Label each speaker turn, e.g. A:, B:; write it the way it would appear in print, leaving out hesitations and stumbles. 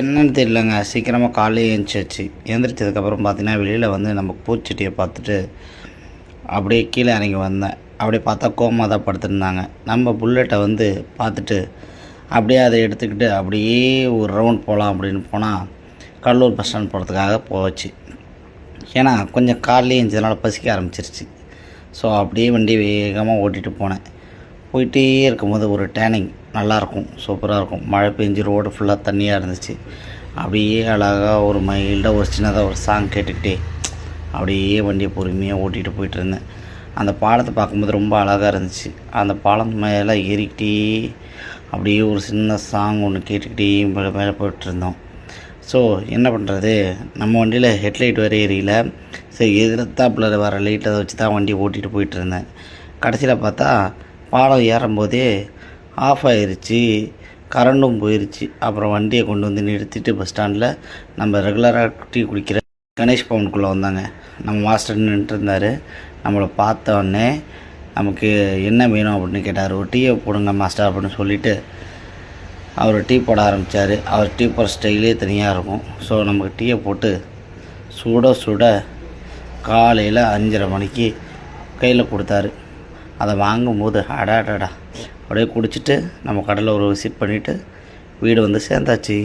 A: என்னன்னு தெரியலங்க. சீக்கிரமாக காலையில எழுந்திரிச்சாச்சு. எழுந்திரிச்சதுக்கப்புறம் பார்த்தீங்கன்னா, வெளியில் வந்து நம்ம பூச்செடியை பார்த்துட்டு அப்படியே கீழே இறங்கி வந்தேன். அப்படியே பார்த்தா கோமா தான் படுத்துருந்தாங்க. நம்ம புல்லட்டை வந்து பார்த்துட்டு அப்படியே அதை எடுத்துக்கிட்டு அப்படியே ஒரு ரவுண்ட் போகலாம் அப்படின்னு போனால் கடலூர் பஸ் ஸ்டாண்ட் போகிறதுக்காக போச்சு. ஏன்னா கொஞ்சம் காலையிலே எழுந்ததுனால பசிக்க ஆரம்பிச்சிருச்சு. ஸோ அப்படியே வண்டி வேகமாக ஓட்டிகிட்டு போனேன். போயிட்டே இருக்கும்போது ஒரு டேனிங் நல்லாயிருக்கும், சூப்பராக இருக்கும். மழை பெஞ்சு ரோடு ஃபுல்லாக தண்ணியாக இருந்துச்சு. அப்படியே அழகாக ஒரு மைல்டாக ஒரு சின்னதாக ஒரு சாங் கேட்டுக்கிட்டே அப்படியே வண்டியை பொறுமையாக ஓட்டிகிட்டு போயிட்டுருந்தேன். அந்த பாலத்தை பார்க்கும்போது ரொம்ப அழகாக இருந்துச்சு. அந்த பாலம் மேலே ஏறிக்கிட்டே அப்படியே ஒரு சின்ன சாங் ஒன்று கேட்டுக்கிட்டே மேலே மேலே போயிட்டுருந்தோம். ஸோ என்ன பண்ணுறது, நம்ம வண்டியில் ஹெட்லைட் வேறு எரியல. சரி, எதிர்த்தாப்பில் வர லைட்டை வச்சு தான் வண்டி ஓட்டிகிட்டு போயிட்டுருந்தேன். கடைசியில் பார்த்தா பாலம் ஏறும்போதே ஆஃப் ஆகிருச்சு, கரண்ட்டும் போயிடுச்சு. அப்புறம் வண்டியை கொண்டு வந்து நிறுத்திட்டு பஸ் ஸ்டாண்டில் நம்ம ரெகுலராக டீ குடிக்கிற கணேஷ் பவனுக்குள்ளே வந்தாங்க. நம்ம மாஸ்டர் நின்றுட்டு இருந்தார். நம்மளை பார்த்த உடனே நமக்கு என்ன வேணும் அப்படின்னு கேட்டார். ஒரு டீயை போடுங்க மாஸ்டர் அப்படின்னு சொல்லிவிட்டு அவர் டீ போட ஆரம்பித்தார். அவர் டீ போடுற ஸ்டைலே தனியாக இருக்கும். ஸோ நமக்கு டீயை போட்டு சுட சுட காலையில் 5:30 மணிக்கு கையில் கொடுத்தாரு. அதை வாங்கும்போது அடாடா அப்படியே குடிச்சிட்டு நம்ம கடையில் ஒரு விசிட் பண்ணிவிட்டு வீடு வந்து சேர்ந்தாச்சு.